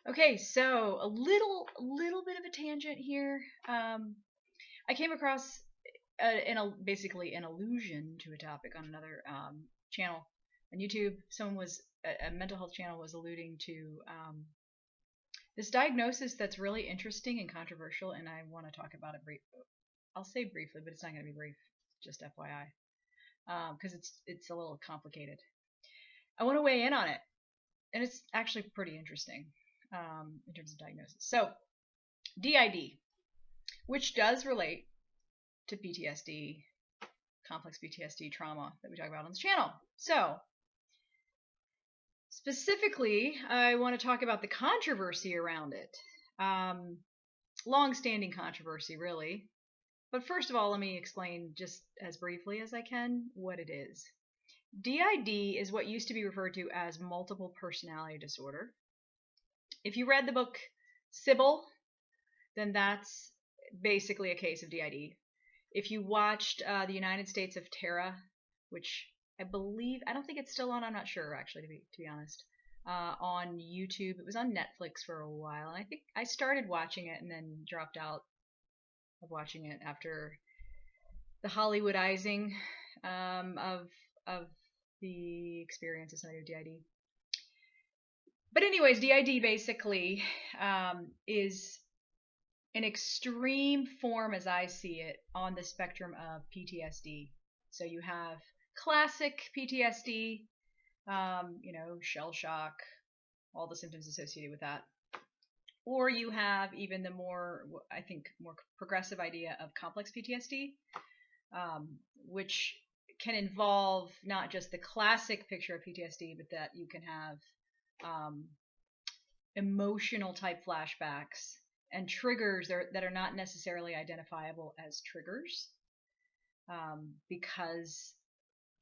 Okay, so a little bit of a tangent here. I came across basically an allusion to a topic on another channel on YouTube. Someone was a mental health channel was alluding to this diagnosis that's really interesting and controversial, and I want to talk about it I'll say briefly, but it's not going to be brief. Just FYI, because it's a little complicated. I want to weigh in on it, and it's actually pretty interesting in terms of diagnosis. So, DID, which does relate to PTSD, complex PTSD trauma that we talk about on this channel. So, specifically, I want to talk about the controversy around it. Long-standing controversy, really. But first of all, let me explain just as briefly as I can what it is. DID is what used to be referred to as multiple personality disorder. If you read the book Sybil, then that's basically a case of DID. If you watched The United States of Terra, which I don't think it's still on, I'm not sure actually, to be honest, on YouTube. It was on Netflix for a while, and I think I started watching it and then dropped out of watching it after the Hollywoodizing of the experience of somebody with DID. But anyways, DID basically is an extreme form, as I see it, on the spectrum of PTSD. So you have classic PTSD, shell shock, all the symptoms associated with that. Or you have even the more progressive idea of complex PTSD, which can involve not just the classic picture of PTSD, but that you can have emotional type flashbacks and triggers that are not necessarily identifiable as triggers, because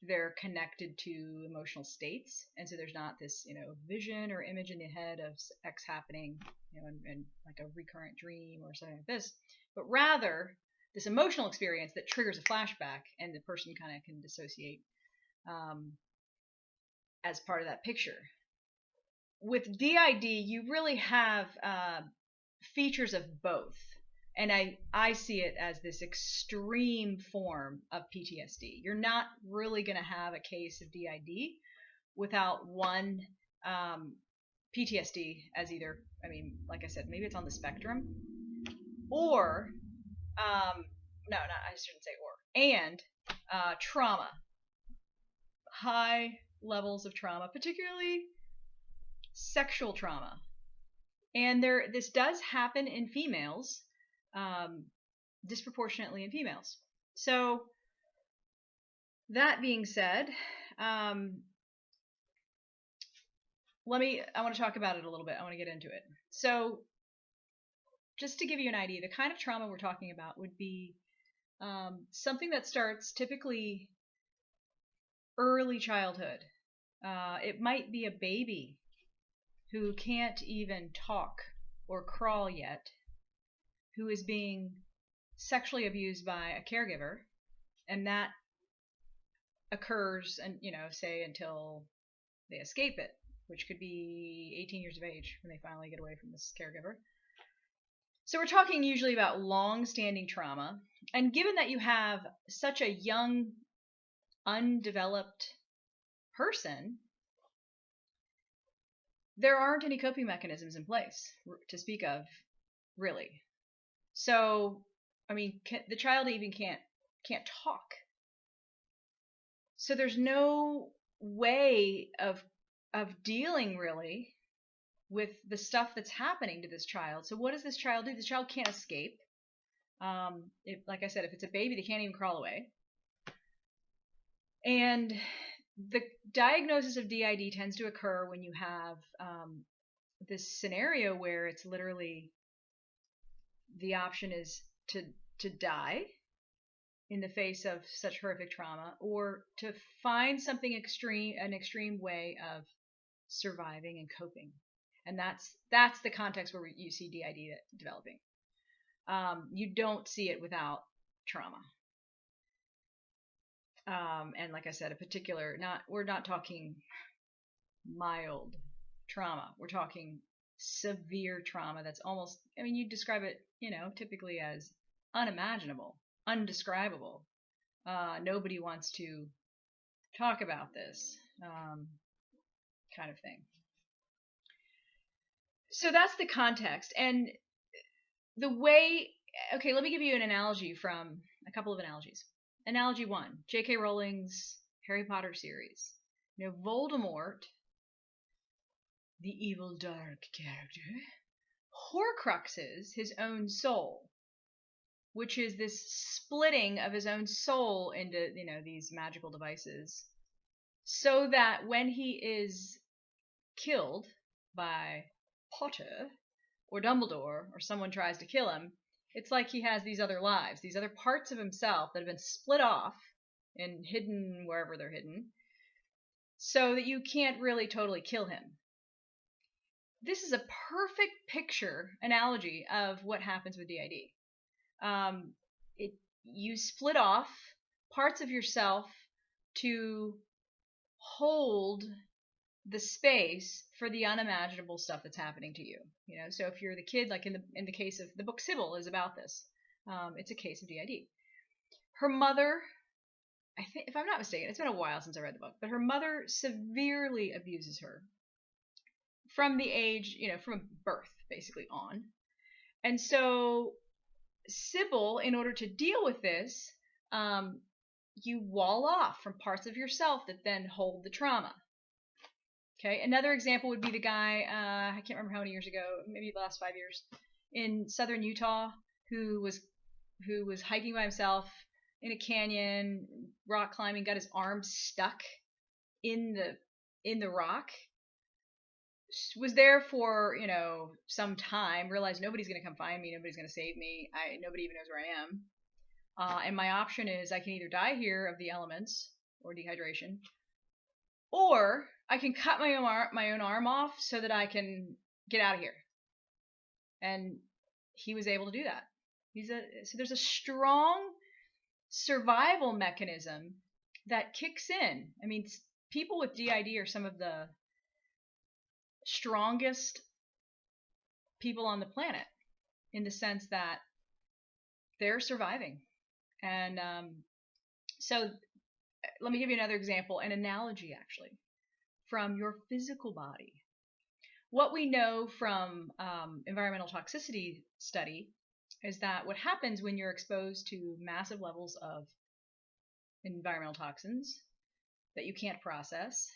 they're connected to emotional states, and so there's not this vision or image in the head of X happening, and like a recurrent dream or something like this, but rather this emotional experience that triggers a flashback, and the person kind of can dissociate as part of that picture. With DID, you really have features of both, and I see it as this extreme form of PTSD. You're not really going to have a case of DID without one PTSD as either, like I said, maybe it's on the spectrum, or no, not, I shouldn't say or, and trauma, high levels of trauma, particularly sexual trauma. And this does happen in females, disproportionately in females. So that being said, I want to talk about it a little bit. I want to get into it. So just to give you an idea, the kind of trauma we're talking about would be something that starts typically early childhood. It might be a baby who can't even talk or crawl yet, who is being sexually abused by a caregiver, and that occurs, and say until they escape it, which could be 18 years of age when they finally get away from this caregiver. So we're talking usually about long-standing trauma, and given that you have such a young, undeveloped person, there aren't any coping mechanisms in place to speak of, really. So, the child even can't talk. So there's no way of dealing really with the stuff that's happening to this child. So what does this child do? The child can't escape. Like I said, if it's a baby, they can't even crawl away. And the diagnosis of DID tends to occur when you have this scenario where it's literally the option is to die in the face of such horrific trauma, or to find something an extreme way of surviving and coping. And that's the context where you see DID developing. You don't see it without trauma. And like I said, we're not talking mild trauma. We're talking severe trauma that's almost, I mean, you describe it, typically as unimaginable, undescribable. Nobody wants to talk about this kind of thing. So that's the context. And the way, okay, let me give you an analogy from a couple of analogies. Analogy 1, J.K. Rowling's Harry Potter series. Voldemort, the evil dark character, horcruxes his own soul, which is this splitting of his own soul into, these magical devices, so that when he is killed by Potter or Dumbledore or someone tries to kill him, it's like he has these other lives, these other parts of himself that have been split off and hidden wherever they're hidden, so that you can't really totally kill him. This is a perfect picture, analogy of what happens with DID. You split off parts of yourself to hold the space for the unimaginable stuff that's happening to you. So if you're the kid, like in the case of the book Sybil is about this. It's a case of DID. Her mother, I think, if I'm not mistaken, it's been a while since I read the book, but her mother severely abuses her from the age, from birth basically on. And so Sybil, in order to deal with this, you wall off from parts of yourself that then hold the trauma. Okay, another example would be the guy, I can't remember how many years ago, maybe the last 5 years, in southern Utah, who was hiking by himself in a canyon, rock climbing, got his arm stuck in the rock, was there for, some time, realized nobody's going to come find me, nobody's going to save me, nobody even knows where I am. And my option is I can either die here of the elements or dehydration, or I can cut my own arm off so that I can get out of here. And he was able to do that. So there's a strong survival mechanism that kicks in. I mean, people with DID are some of the strongest people on the planet, in the sense that they're surviving. And so let me give you another example, an analogy actually, from your physical body. What we know from environmental toxicity study is that what happens when you're exposed to massive levels of environmental toxins that you can't process,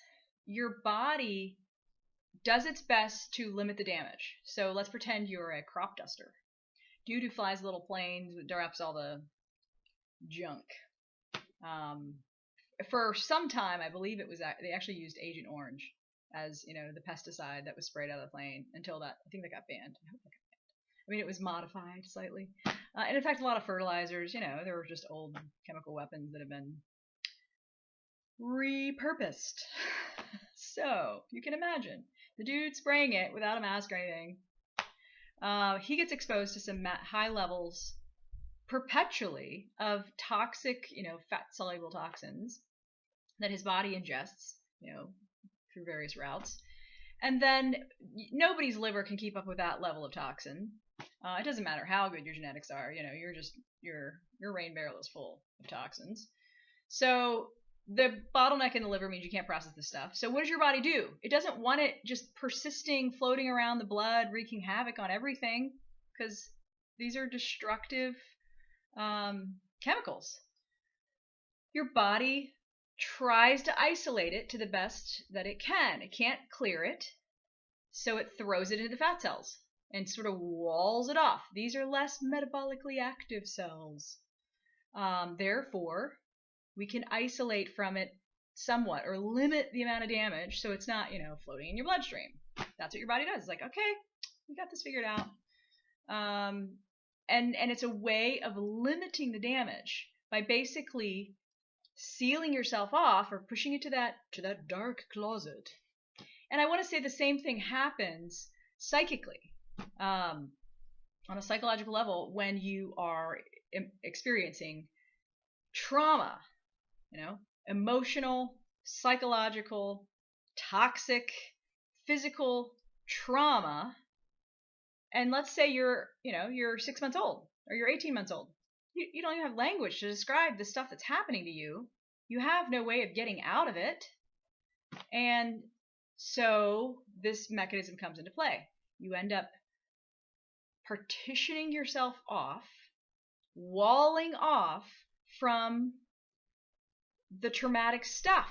your body does its best to limit the damage. So let's pretend you're a crop duster. Dude who flies little planes, drops all the junk. For some time, I believe they actually used Agent Orange as, the pesticide that was sprayed out of the plane, until I think that got banned. I hope that got banned. I mean, it was modified slightly. And in fact, a lot of fertilizers, there were just old chemical weapons that have been repurposed. So you can imagine the dude spraying it without a mask or anything. He gets exposed to some high levels perpetually of toxic, fat-soluble toxins that his body ingests, through various routes. And then nobody's liver can keep up with that level of toxin. It doesn't matter how good your genetics are, your rain barrel is full of toxins. So the bottleneck in the liver means you can't process this stuff. So what does your body do? It doesn't want it just persisting, floating around the blood, wreaking havoc on everything, because these are destructive chemicals. Your body tries to isolate it to the best that it can. It can't clear it, so it throws it into the fat cells and sort of walls it off. These are less metabolically active cells. Therefore, we can isolate from it somewhat, or limit the amount of damage so it's not, floating in your bloodstream. That's what your body does. It's like, okay, we got this figured out. And it's a way of limiting the damage by basically sealing yourself off, or pushing it to that dark closet. And I want to say the same thing happens psychically, on a psychological level, when you are experiencing trauma, emotional, psychological, toxic, physical trauma. And let's say you're 6 months old or you're 18 months old. You don't even have language to describe the stuff that's happening to you. You have no way of getting out of it. And so this mechanism comes into play. You end up partitioning yourself off, walling off from the traumatic stuff,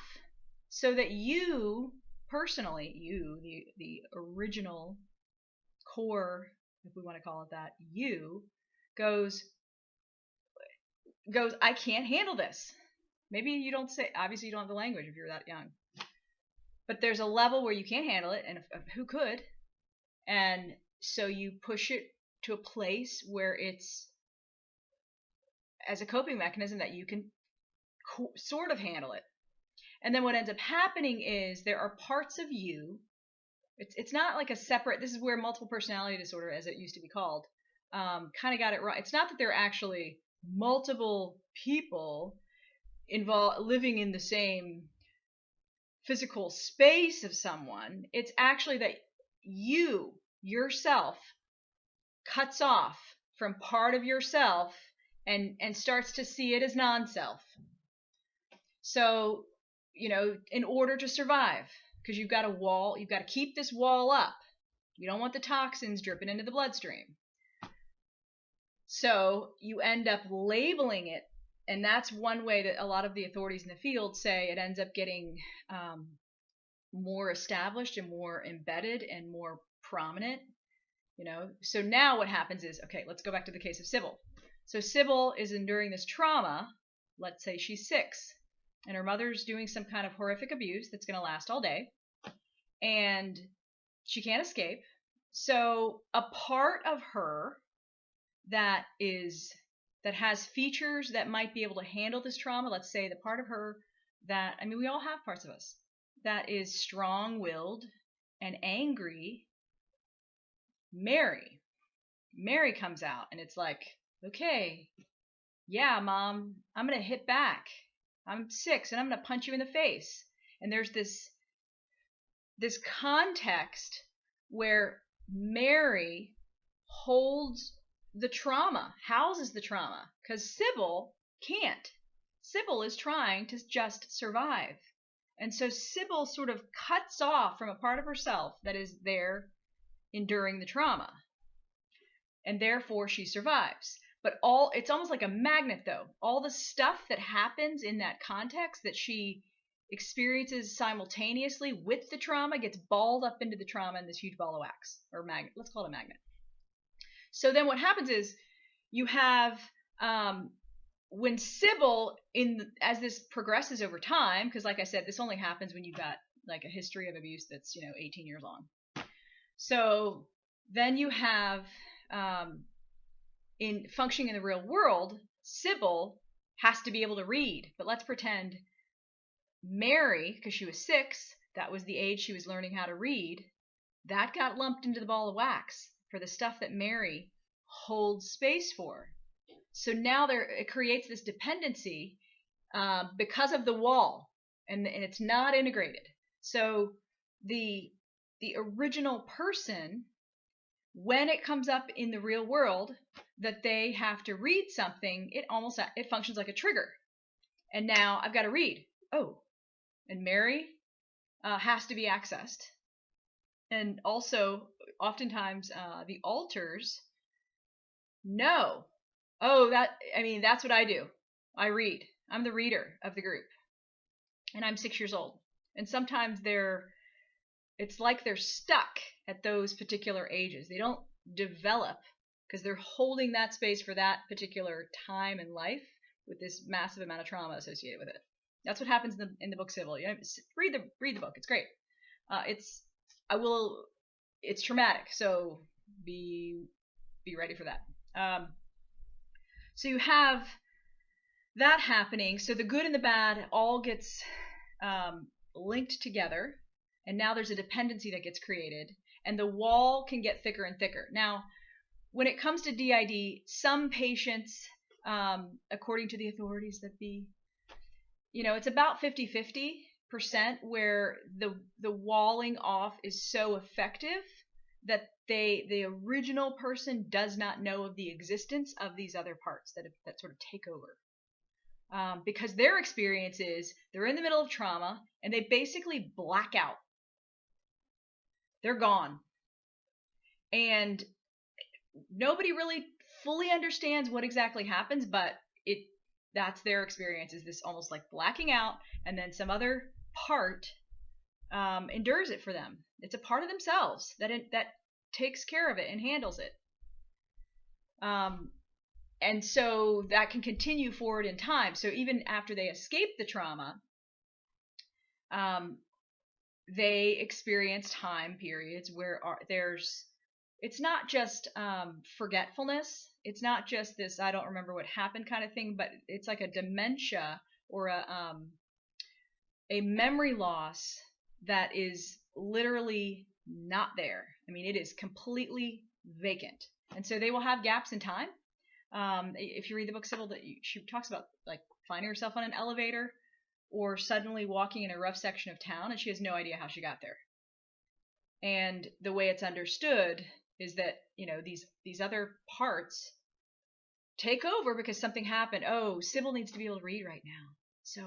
so that you personally, the original core, if we want to call it that, you goes, I can't handle this. Maybe you don't say, obviously you don't have the language if you're that young, but there's a level where you can't handle it, and who could? And so you push it to a place where it's as a coping mechanism that you can sort of handle it. And then what ends up happening is there are parts of you, it's not like a separate, this is where multiple personality disorder, as it used to be called, kind of got it right. It's not that there are actually multiple people involved living in the same physical space of someone. It's actually that you yourself cuts off from part of yourself and starts to see it as non-self. So, in order to survive, because you've got a wall, you've got to keep this wall up. You don't want the toxins dripping into the bloodstream. So you end up labeling it, and that's one way that a lot of the authorities in the field say it ends up getting more established and more embedded and more prominent. So now what happens is, okay, let's go back to the case of Sybil. So Sybil is enduring this trauma. Let's say she's 6, and her mother's doing some kind of horrific abuse that's going to last all day, and she can't escape. So a part of her that has features that might be able to handle this trauma, let's say the part of her that, we all have parts of us, that is strong-willed and angry, Mary comes out, and it's like, okay, yeah, Mom, I'm going to hit back. I'm 6, and I'm going to punch you in the face. And there's this context where Mary holds the trauma, houses the trauma, because Sybil can't. Sybil is trying to just survive. And so Sybil sort of cuts off from a part of herself that is there enduring the trauma. And therefore she survives. But it's almost like a magnet, though. All the stuff that happens in that context that she experiences simultaneously with the trauma gets balled up into the trauma in this huge ball of wax, or magnet. Let's call it a magnet. So then what happens is you have, when Sybil, as this progresses over time, because like I said, this only happens when you've got like a history of abuse that's 18 years long. So then you have, in functioning in the real world, Sybil has to be able to read. But let's pretend Mary, because she was 6, that was the age she was learning how to read, that got lumped into the ball of wax for the stuff that Mary holds space for. So now it creates this dependency because of the wall, and it's not integrated. So the original person, when it comes up in the real world that they have to read something, it functions like a trigger. And now I've got to read. Oh, and Mary has to be accessed. And also, oftentimes, the alters know. Oh, that's what I do. I read. I'm the reader of the group. And I'm 6 years old. And sometimes it's like they're stuck at those particular ages. They don't develop because they're holding that space for that particular time in life with this massive amount of trauma associated with it. That's what happens in the book Sybil. Read the book. It's great. It's traumatic, so be ready for that. So you have that happening. So the good and the bad all gets linked together, and now there's a dependency that gets created, and the wall can get thicker and thicker. Now, when it comes to DID, some patients, according to the authorities that it's about 50-50% where the walling off is so effective that the original person does not know of the existence of these other parts that sort of take over. Because their experience is they're in the middle of trauma and they basically black out. They're gone. And nobody really fully understands what exactly happens, but that's their experience, is this almost like blacking out, and then some other part endures it for them. It's a part of themselves that takes care of it and handles it. And so that can continue forward in time. So even after they escape the trauma, they experience time periods where it's not just forgetfulness. It's not just this I don't remember what happened kind of thing, but it's like a dementia or a memory loss that is literally not there. I mean, it is completely vacant. And so they will have gaps in time. If you read the book Sybil, she talks about like finding herself on an elevator or suddenly walking in a rough section of town, and she has no idea how she got there. And the way it's understood is that, these other parts take over because something happened. Oh, Sybil needs to be able to read right now. So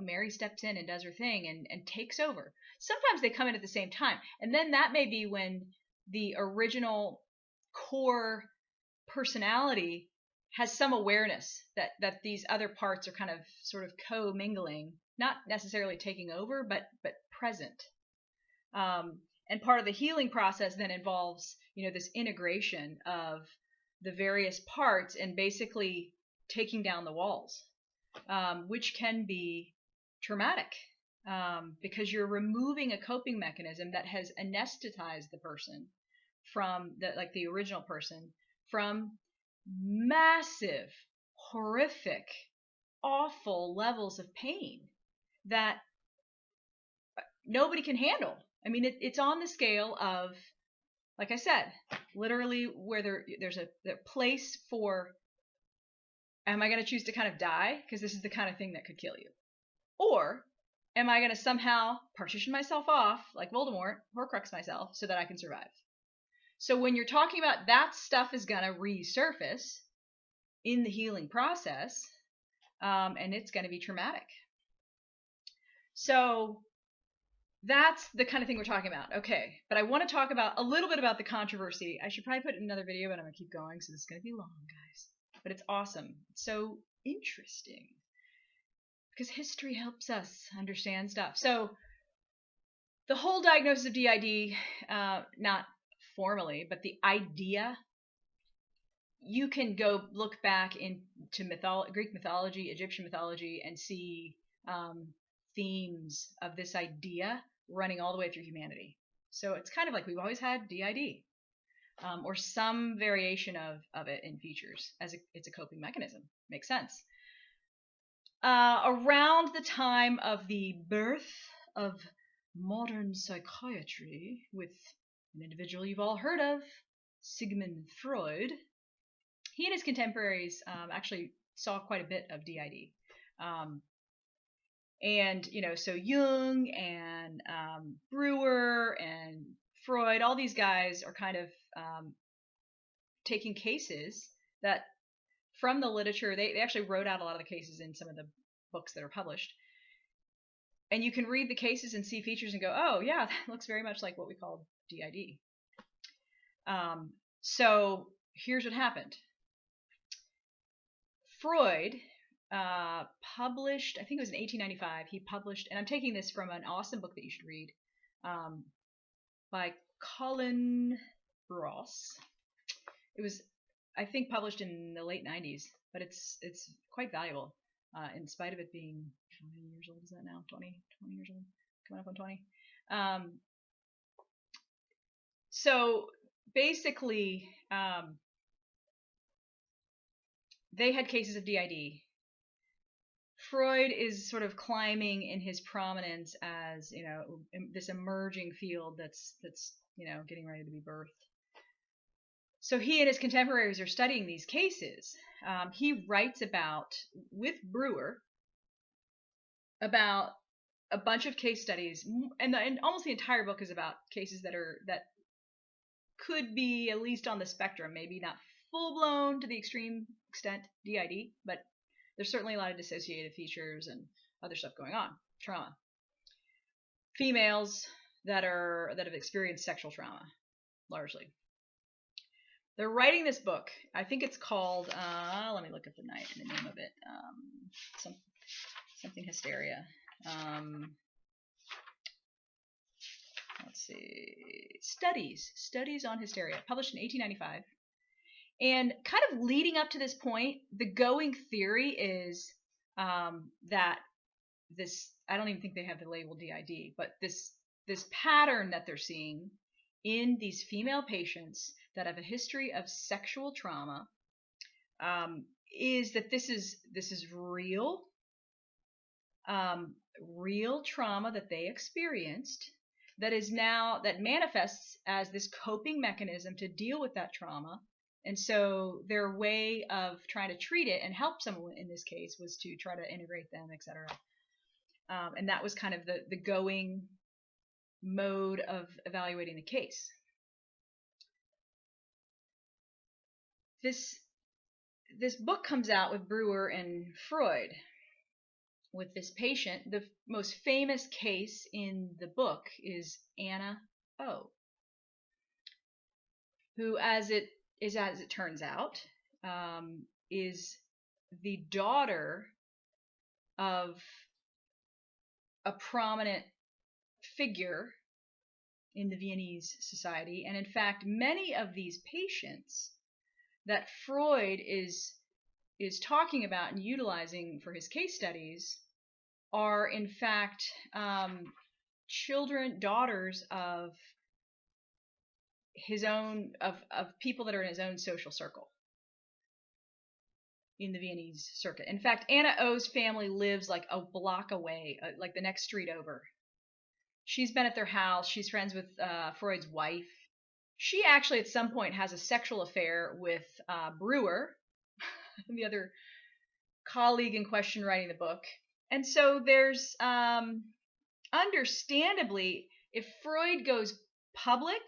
Mary steps in and does her thing and takes over. Sometimes they come in at the same time. And then that may be when the original core personality has some awareness that these other parts are kind of sort of co-mingling, not necessarily taking over, but present. And part of the healing process then involves, this integration of the various parts and basically taking down the walls, which can be traumatic, because you're removing a coping mechanism that has anesthetized the person from the original person from massive, horrific, awful levels of pain that nobody can handle. I mean, it's on the scale of, like I said, literally where there's a place for, am I going to choose to kind of die because this is the kind of thing that could kill you? Or am I going to somehow partition myself off like Voldemort, Horcrux myself, so that I can survive? So when you're talking about that stuff is going to resurface in the healing process, and it's going to be traumatic. So that's the kind of thing we're talking about. Okay, but I want to talk about a little bit about the controversy. I should probably put in another video, but I'm going to keep going, so this is going to be long, guys. But it's awesome. It's so interesting because history helps us understand stuff. So the whole diagnosis of DID, not formally, but the idea, you can go look back into Greek mythology, Egyptian mythology, and see themes of this idea running all the way through humanity. So it's kind of like we've always had DID, or some variation of it in features, as it's a coping mechanism. Makes sense. Around the time of the birth of modern psychiatry, with an individual you've all heard of, Sigmund Freud, he and his contemporaries actually saw quite a bit of DID. And, so Jung and Brewer and Freud, all these guys are kind of taking cases that from the literature, they actually wrote out a lot of the cases in some of the books that are published. And you can read the cases and see features and go, oh, yeah, that looks very much like what we call DID. So here's what happened. Freud published, I think it was in 1895, he published, and I'm taking this from an awesome book that you should read, by Colin Ross. It was, I think, published in the late 90s, but it's quite valuable, in spite of it being, how many years old is that now? 20 years old? Coming up on 20. So basically, they had cases of DID. Freud is sort of climbing in his prominence as, this emerging field that's getting ready to be birthed. So he and his contemporaries are studying these cases. He writes about, with Brewer, about a bunch of case studies, and almost the entire book is about cases that could be at least on the spectrum, maybe not full blown to the extreme extent DID, but there's certainly a lot of dissociative features and other stuff going on. Trauma. Females that have experienced sexual trauma, largely. They're writing this book. I think it's called. Let me look at the name of it. Something hysteria. Let's see. Studies on hysteria, published in 1895. And kind of leading up to this point, the going theory is that this, I don't even think they have the label DID, but this pattern that they're seeing in these female patients that have a history of sexual trauma is that this is real trauma that they experienced that manifests as this coping mechanism to deal with that trauma. And so their way of trying to treat it and help someone in this case was to try to integrate them, etc. And that was kind of the going mode of evaluating the case. This book comes out with Brewer and Freud with this patient. The most famous case in the book is Anna O, who, as it turns out, is the daughter of a prominent figure in the Viennese society. And in fact, many of these patients that Freud is talking about and utilizing for his case studies are in fact daughters of his own of people that are in his own social circle in the Viennese circuit. In fact, Anna O's family lives like a block away, like the next street over. She's been at their house. She's friends with Freud's wife. She actually at some point has a sexual affair with Brewer, the other colleague in question writing the book. And so there's, understandably, if Freud goes public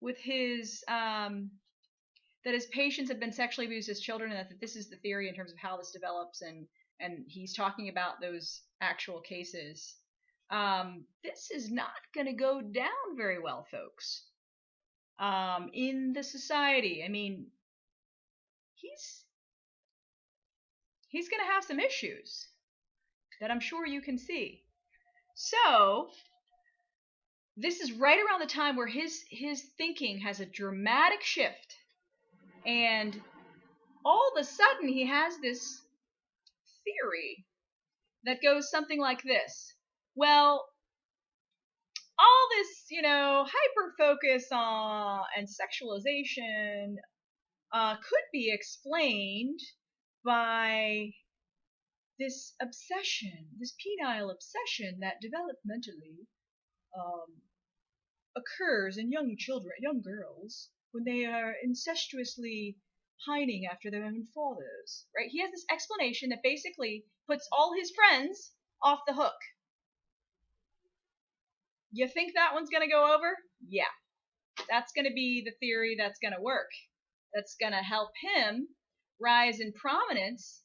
with his, that his patients have been sexually abused as children, and that this is the theory in terms of how this develops, and he's talking about those actual cases, this is not going to go down very well, folks. In the society, I mean, he's going to have some issues that I'm sure you can see. So this is right around the time where his thinking has a dramatic shift, and all of a sudden he has this theory that goes something like this. Well, all this, hyper focus on and sexualization could be explained by this obsession, this penile obsession that developmentally occurs in young girls when they are incestuously pining after their own fathers, right? He has this explanation that basically puts all his friends off the hook. You think that one's going to go over? Yeah. That's going to be the theory that's going to work. That's going to help him rise in prominence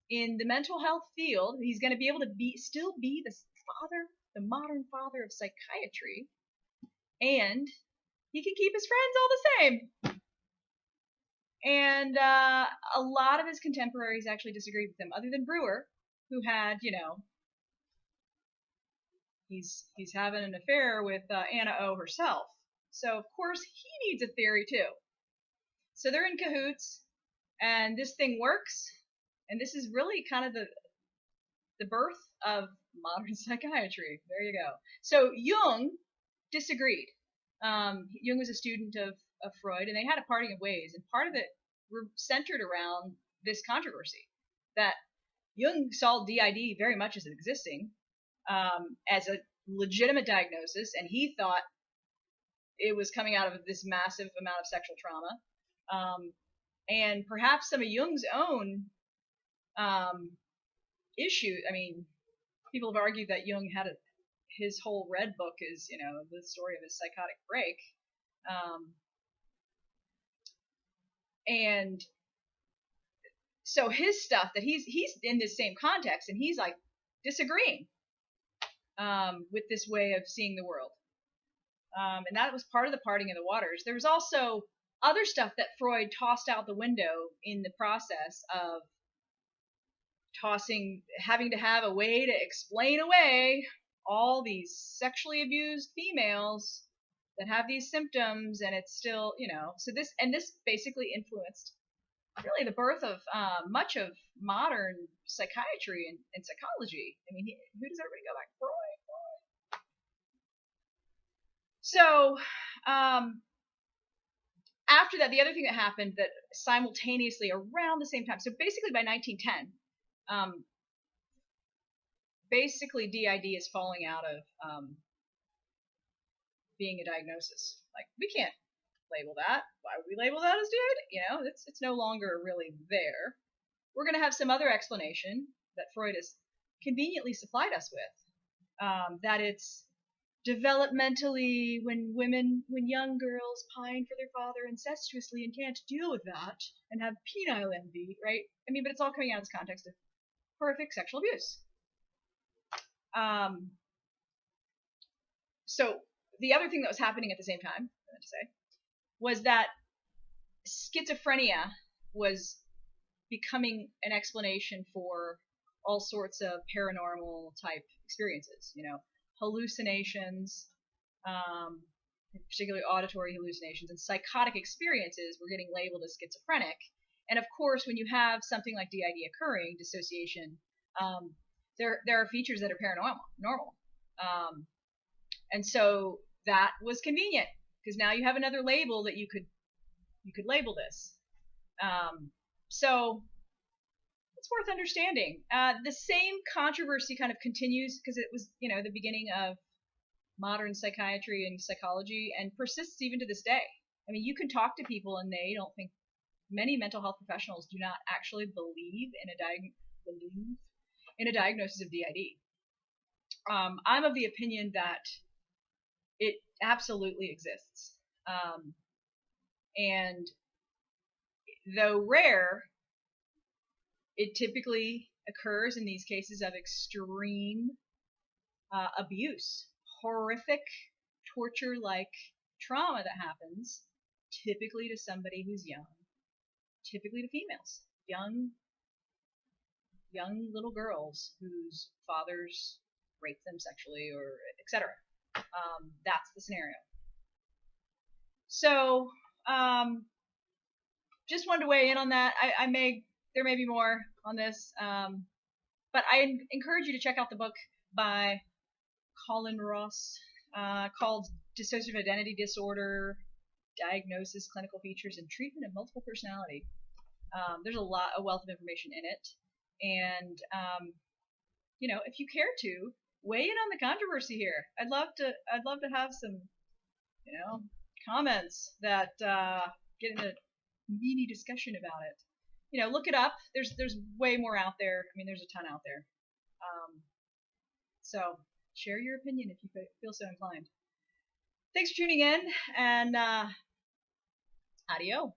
in the mental health field. He's going to be able to still be the modern father of psychiatry, and he can keep his friends all the same. And a lot of his contemporaries actually disagreed with him, other than Brewer, who had, he's having an affair with Anna O herself. So, of course, he needs a theory, too. So they're in cahoots, and this thing works, and this is really kind of the birth of modern psychiatry. There you go. So Jung disagreed. Jung was a student of Freud, and they had a parting of ways, and part of it centered around this controversy that Jung saw DID very much as existing, as a legitimate diagnosis, and he thought it was coming out of this massive amount of sexual trauma, and perhaps some of Jung's own issues. I mean, people have argued that Jung had his whole Red book is, the story of his psychotic break. And so his stuff that he's in this same context, and he's like disagreeing with this way of seeing the world. And that was part of the parting of the waters. There was also other stuff that Freud tossed out the window in the process of having to have a way to explain away all these sexually abused females that have these symptoms, and it's still, so this basically influenced really the birth of much of modern psychiatry and psychology. I mean, who does everybody go back? Freud. So, after that, the other thing that happened that simultaneously around the same time, so basically by 1910, basically DID is falling out of being a diagnosis. Like, we can't label that. Why would we label that as DID? It's no longer really there. We're going to have some other explanation that Freud has conveniently supplied us with, that it's developmentally when young girls pine for their father incestuously and can't deal with that and have penile envy, right? I mean, but it's all coming out of this context of horrific sexual abuse. So the other thing that was happening at the same time, I meant to say, was that schizophrenia was becoming an explanation for all sorts of paranormal type experiences, hallucinations, particularly auditory hallucinations, and psychotic experiences were getting labeled as schizophrenic. And of course, when you have something like DID occurring, dissociation, there are features that are paranormal. And so that was convenient because now you have another label that you could label this. So it's worth understanding. The same controversy kind of continues because it was, the beginning of modern psychiatry and psychology, and persists even to this day. I mean, you can talk to people and they don't think, many mental health professionals do not actually believe in a diagnosis of DID. I'm of the opinion that it absolutely exists. And though rare, it typically occurs in these cases of extreme abuse, horrific torture-like trauma that happens, typically to somebody who's young, typically to females, young little girls whose fathers rape them sexually, or etc. That's the scenario. So, just wanted to weigh in on that. There may be more on this, but I encourage you to check out the book by Colin called Dissociative Identity Disorder, Diagnosis, Clinical Features, and Treatment of Multiple Personality. There's a wealth of information in it. And, if you care to, weigh in on the controversy here. I'd love to have some, comments that get into meaty discussion about it. Look it up. There's way more out there. I mean, there's a ton out there. So share your opinion if you feel so inclined. Thanks for tuning in, and adios.